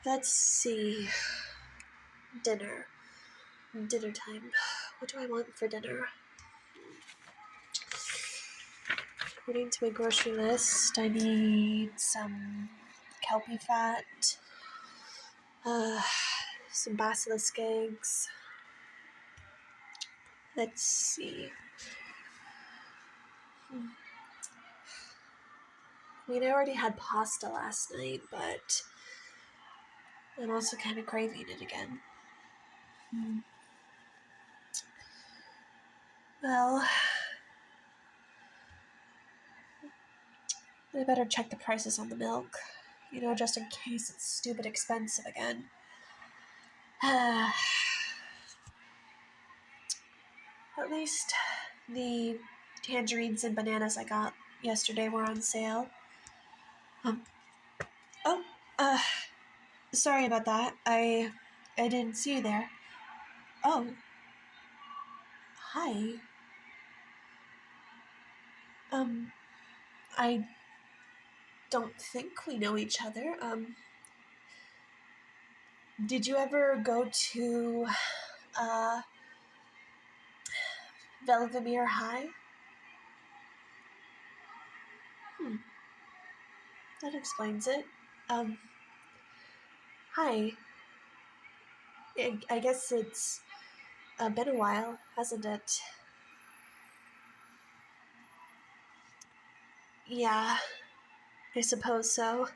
Let's see. Dinner. Dinner time. What do I want for dinner? According to my grocery list, I need some kelpie fat, some basilisk eggs. Let's see. I mean, I already had pasta last night, but I'm also kind of craving it again. Well, I better check the prices on the milk, just in case it's stupid expensive again. At least the tangerines and bananas I got yesterday were on sale. Oh, sorry about that. I didn't see you there. Oh, hi. I don't think we know each other. Did you ever go to, Velvamere High? That explains it. Hi. I guess it's been a while, hasn't it? Yeah, I suppose so.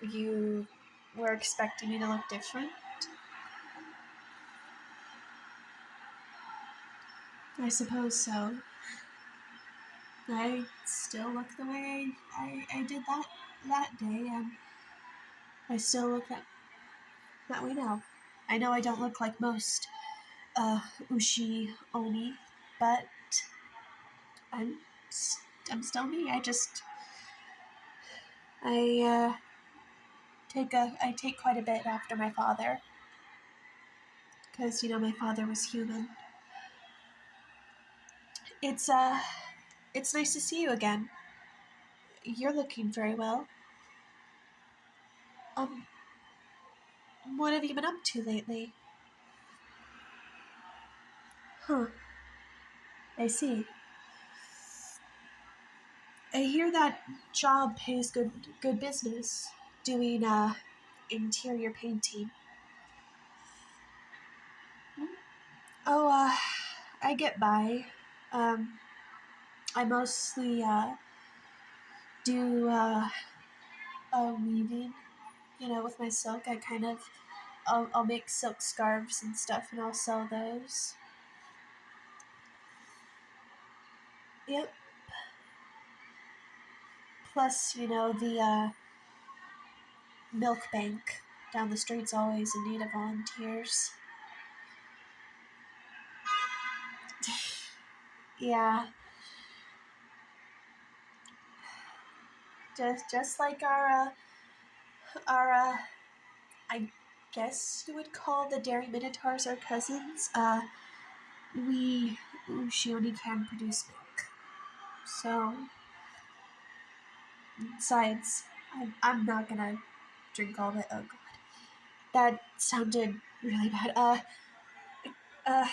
You were expecting me to look different? I suppose so. I still look the way I did that day, and I still look that way now. I know I don't look like most Ushi Oni, but I'm I'm still me. I take quite a bit after my father, because my father was human. It's nice to see you again. You're looking very well. Um, what have you been up to lately? Huh, I see. I hear that job pays good business, doing interior painting. Oh, I get by. I mostly do weaving. With my silk, I'll make silk scarves and stuff, and I'll sell those. Yep. Plus, the milk bank down the street's always in need of volunteers. Yeah, just like our I guess you would call the dairy minotaurs our cousins. She only can produce milk. So, besides, I'm not gonna drink all of it. Oh god, that sounded really bad. Uh,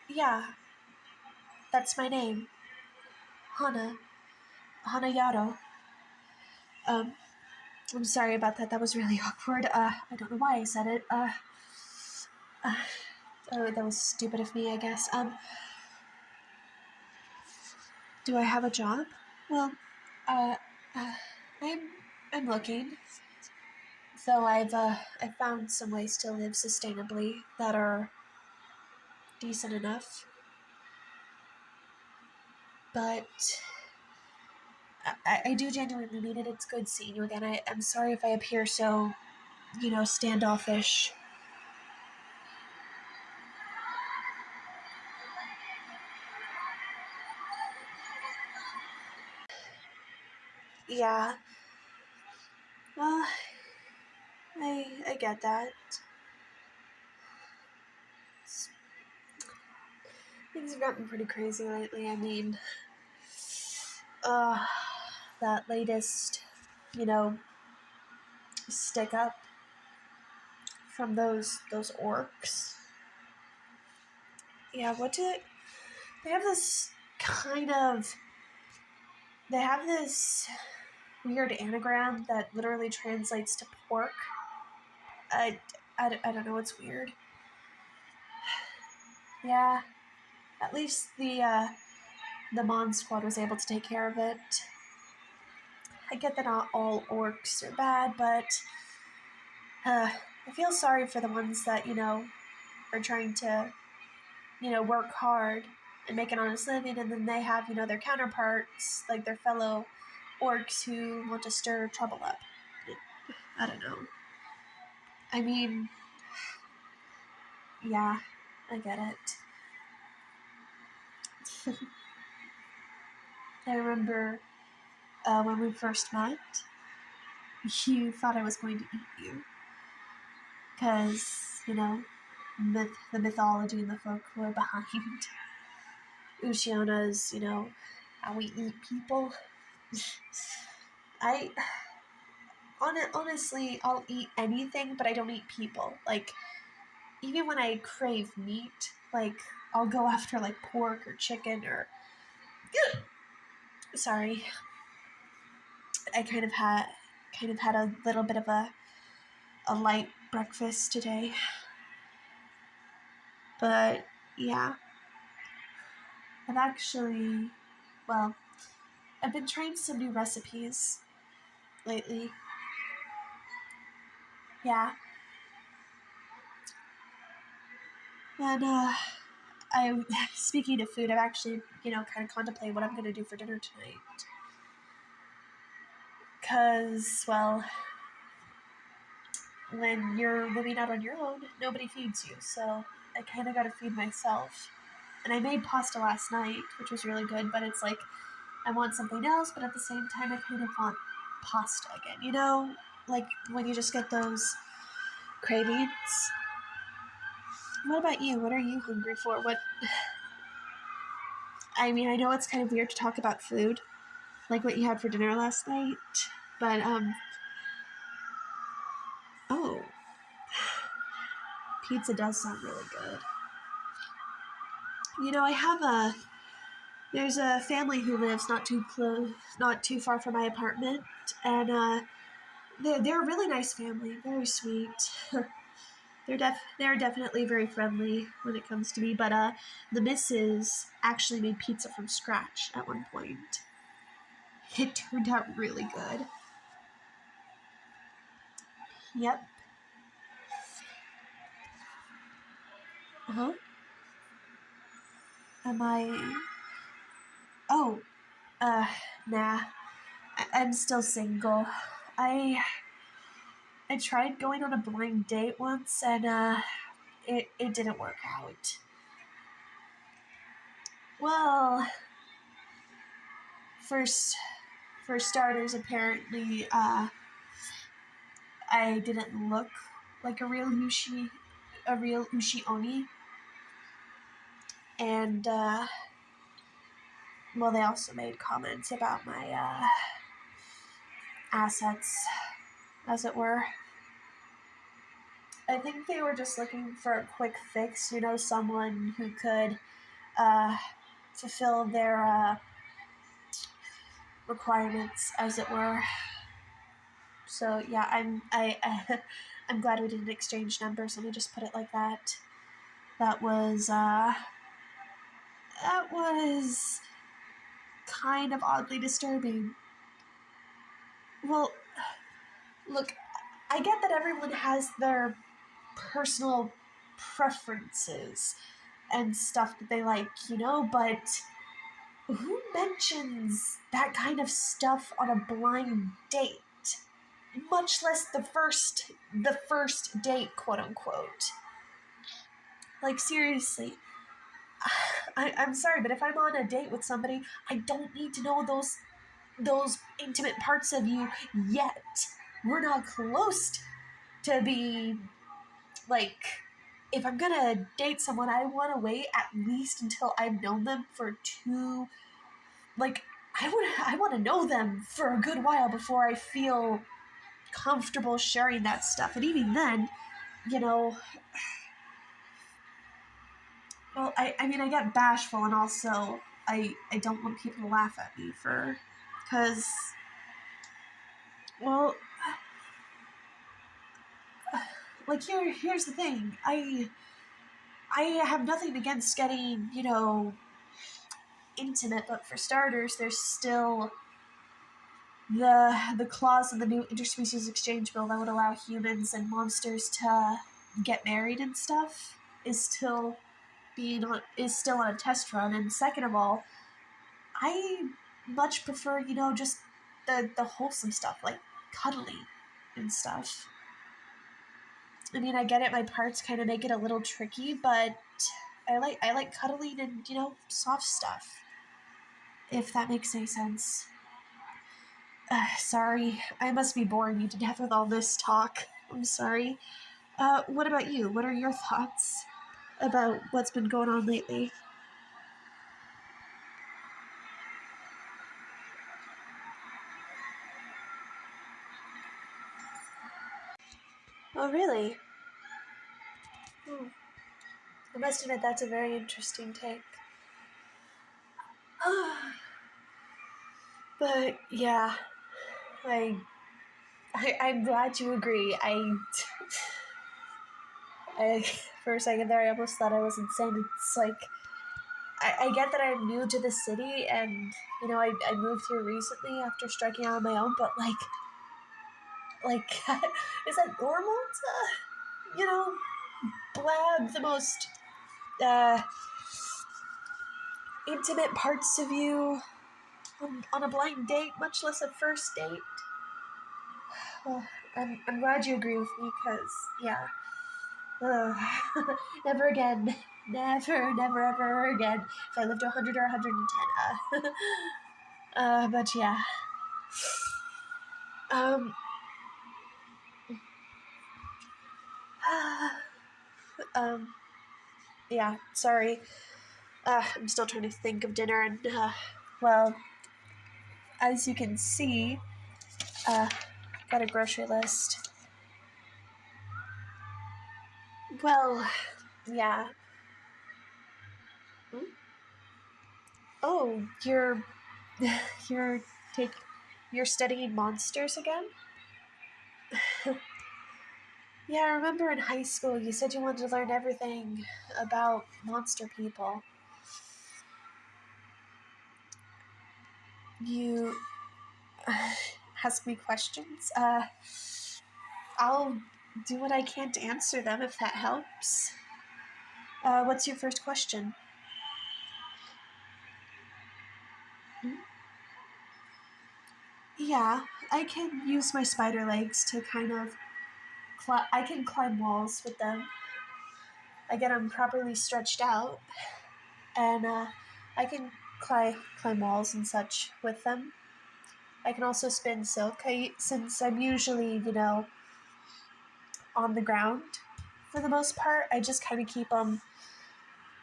yeah, that's my name, Hana Yarrow. Um, I'm sorry about that. That was really awkward. I don't know why I said it. Oh, that was stupid of me, I guess. Do I have a job? Well, uh, uh I'm I'm looking. So I've found some ways to live sustainably that are decent enough. But I do genuinely mean it. It's good seeing you again. I'm sorry if I appear so, standoffish. Yeah. Well, I get that. Things have gotten pretty crazy lately. I mean, uh, that latest, stick up from those orcs. Yeah, they have this kind of, they have this weird anagram that literally translates to pork. I don't know, it's weird. Yeah, at least the Mon squad was able to take care of it. I get that not all orcs are bad, but I feel sorry for the ones that, are trying to, work hard and make an honest living, and then they have, their counterparts, like their fellow orcs who want to stir trouble up. I don't know. I mean, yeah, I get it. I remember when we first met, you thought I was going to eat you. Because, the mythology and the folklore behind Ushi Ona's, how we eat people. I honestly, I'll eat anything, but I don't eat people. Like, even when I crave meat, like, I'll go after, like, pork or chicken or... Sorry. I kind of had a little bit of a light breakfast today. But, yeah. I've been trying some new recipes lately. Yeah. And, speaking of food, I've actually, kind of contemplated what I'm going to do for dinner tonight. Because, well, when you're living out on your own, nobody feeds you. So I kind of got to feed myself. And I made pasta last night, which was really good. But it's like, I want something else, but at the same time, I kind of want pasta again. Like when you just get those cravings. What about you? What are you hungry for? I mean, I know it's kind of weird to talk about food, like what you had for dinner last night, but, oh, pizza does sound really good. There's a family who lives not too far from my apartment, and, they're a really nice family, very sweet. They're definitely very friendly when it comes to me, but the missus actually made pizza from scratch at one point. It turned out really good. Yep. Uh-huh. Am I... Oh, nah. I'm still single. I tried going on a blind date once, and, it didn't work out. Well, first, for starters, apparently, I didn't look like a real Ushi Oni. And, well, they also made comments about my, assets, as it were. I think they were just looking for a quick fix, someone who could, fulfill their, requirements, as it were. So yeah, I'm glad we didn't exchange numbers. Let me just put it like that. That was kind of oddly disturbing. Well, look, I get that everyone has their personal preferences and stuff that they like, but who mentions that kind of stuff on a blind date? Much less the first date, quote unquote. Like, seriously. I'm sorry, but if I'm on a date with somebody, I don't need to know those intimate parts of you yet. We're not close to be, like, if I'm gonna date someone, I want to wait at least until I've known them for I want to know them for a good while before I feel comfortable sharing that stuff. And even then, you know, well, I mean, I get bashful, and also I don't want people to laugh at me because, well, like here's the thing. I have nothing against getting, intimate, but for starters, there's still the clause in the new interspecies exchange bill that would allow humans and monsters to get married and stuff is still on a test run. And second of all, I much prefer, just the wholesome stuff, like cuddling and stuff. I mean, I get it, my parts kind of make it a little tricky, but I like cuddling and, soft stuff, if that makes any sense. Sorry, I must be boring you to death with all this talk. I'm sorry. What about you? What are your thoughts about what's been going on lately? Oh, really? Hmm. I must admit that's a very interesting take. But yeah, I, I'm glad you agree. I for a second there I almost thought I was insane. It's like I get that I'm new to the city, and I moved here recently after striking out on my own. But like is that normal to blab the most uh, intimate parts of you on a blind date, much less a first date? Well, I'm glad you agree with me, because, yeah. Uh, never again. Never, never, ever again. If I live to 100 or 110. But yeah. Um, um, yeah, sorry. I'm still trying to think of dinner, and, well, as you can see, got a grocery list. Well, yeah. Hmm? Oh, you're take, you're studying monsters again? Yeah, I remember in high school you said you wanted to learn everything about monster people. You ask me questions. I'll do what I can to answer them if that helps. What's your first question? Hmm? Yeah, I can use my spider legs to kind of I can climb walls with them. I get them properly stretched out, and I can climb walls and such with them. I can also spin silk. Since I'm usually, on the ground for the most part, I just kind of keep them,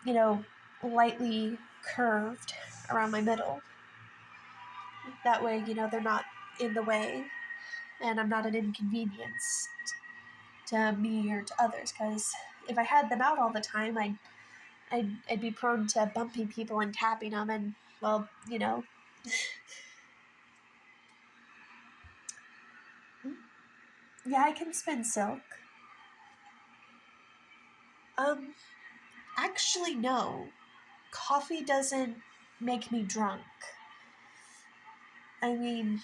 you know, lightly curved around my middle. That way, they're not in the way, and I'm not an inconvenience to me or to others. Because if I had them out all the time, I'd be prone to bumping people and tapping them, and, well, yeah, I can spin silk. Um, Actually, no. Coffee doesn't make me drunk. I mean,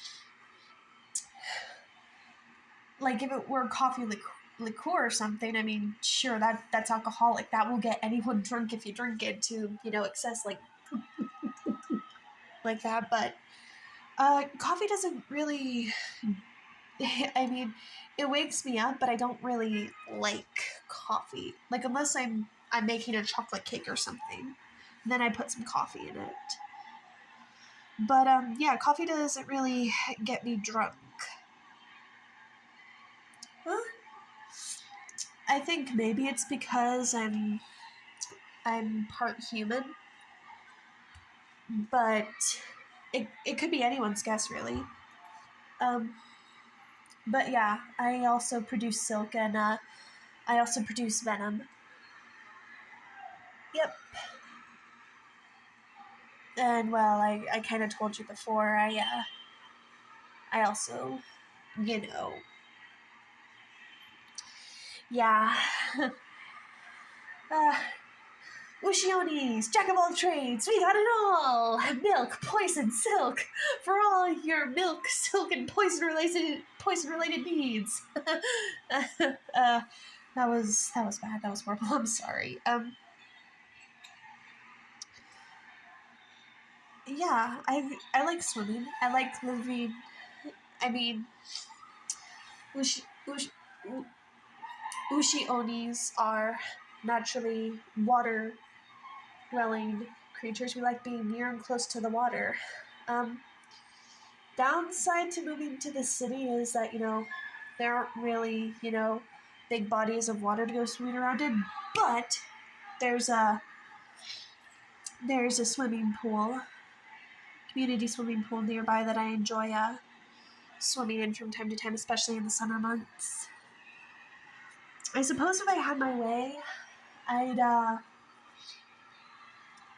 like, if it were coffee liqueur or something, I mean, sure, that's alcoholic. That will get anyone drunk if you drink it to, excess, like that. But coffee doesn't really. I mean, it wakes me up, but I don't really like coffee. Like, unless I'm making a chocolate cake or something, then I put some coffee in it. But yeah, coffee doesn't really get me drunk. Huh? I think maybe it's because I'm part human, but it could be anyone's guess, really. But yeah, I also produce silk, and I also produce venom. Yep. And well, I kind of told you before. I also, you know, yeah. uh, Ushi Oni's, jack of all trades, we got it all! Milk, poison, silk, for all your milk, silk, and poison related needs. That was bad. That was horrible. I'm sorry. Yeah, I like swimming. I like living. I mean, Ushi, Ushi, Ushi Onis are naturally water dwelling creatures. We like being near and close to the water. Um, Downside to moving to the city is that, there aren't really, big bodies of water to go swimming around in, but there's a swimming pool, community swimming pool nearby that I enjoy swimming in from time to time, especially in the summer months. I suppose if I had my way,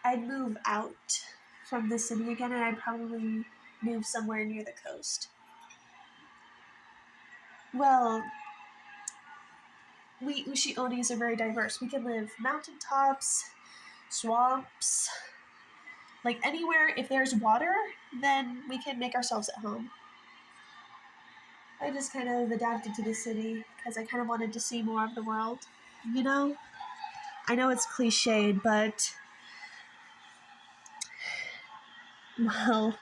I'd move out from the city again, and I'd probably move somewhere near the coast. Well, we Ushi Onis are very diverse. We can live mountaintops, swamps, like anywhere. If there's water, then we can make ourselves at home. I just kind of adapted to the city because I kind of wanted to see more of the world. You know? I know it's cliched, but well,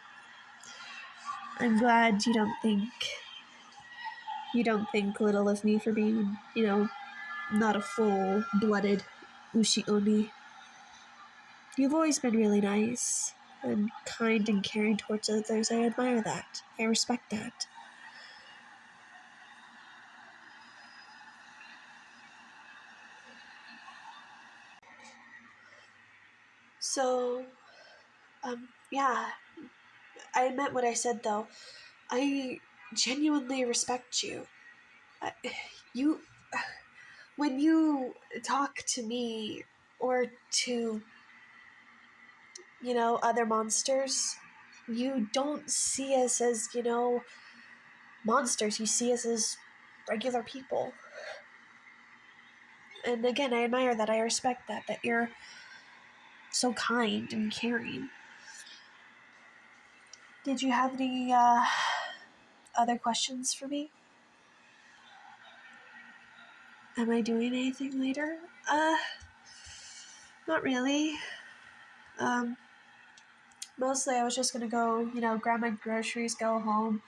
I'm glad you don't think little of me for being, not a full-blooded Ushi Oni. You've always been really nice and kind and caring towards others. I admire that. I respect that. So, yeah, I meant what I said, though. I genuinely respect you. I, you, when you talk to me or to, other monsters, you don't see us as, monsters. You see us as regular people. And again, I admire that. I respect that you're so kind and caring. Did you have any other questions for me? Am I doing anything later? Not really. Um, Mostly I was just gonna go, grab my groceries, go home,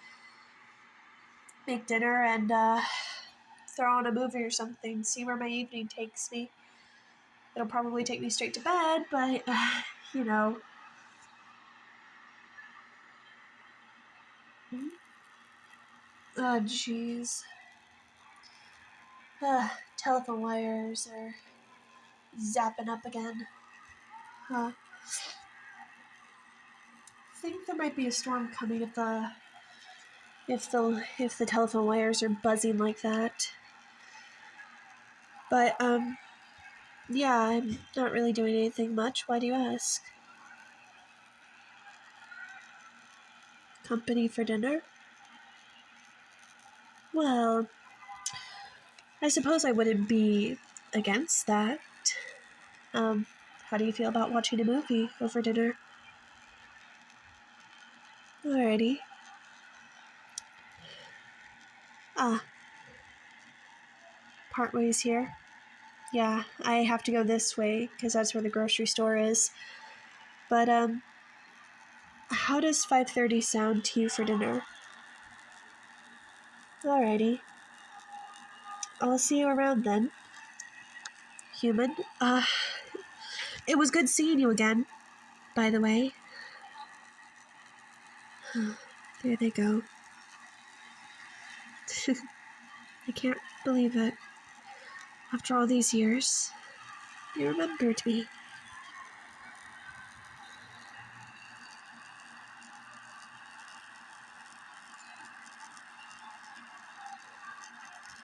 make dinner, and throw on a movie or something, see where my evening takes me. It'll probably take me straight to bed, but, you know. Oh, jeez. Telephone wires are zapping up again. Huh. I think there might be a storm coming if the telephone wires are buzzing like that. But yeah, I'm not really doing anything much. Why do you ask? Company for dinner? Well, I suppose I wouldn't be against that. Um, how do you feel about watching a movie over dinner? Alrighty. Ah, part ways here. Yeah, I have to go this way because that's where the grocery store is. But how does 5:30 sound to you for dinner? Alrighty. I'll see you around then. Human. It was good seeing you again, by the way. There they go. I can't believe it. After all these years, you remembered me.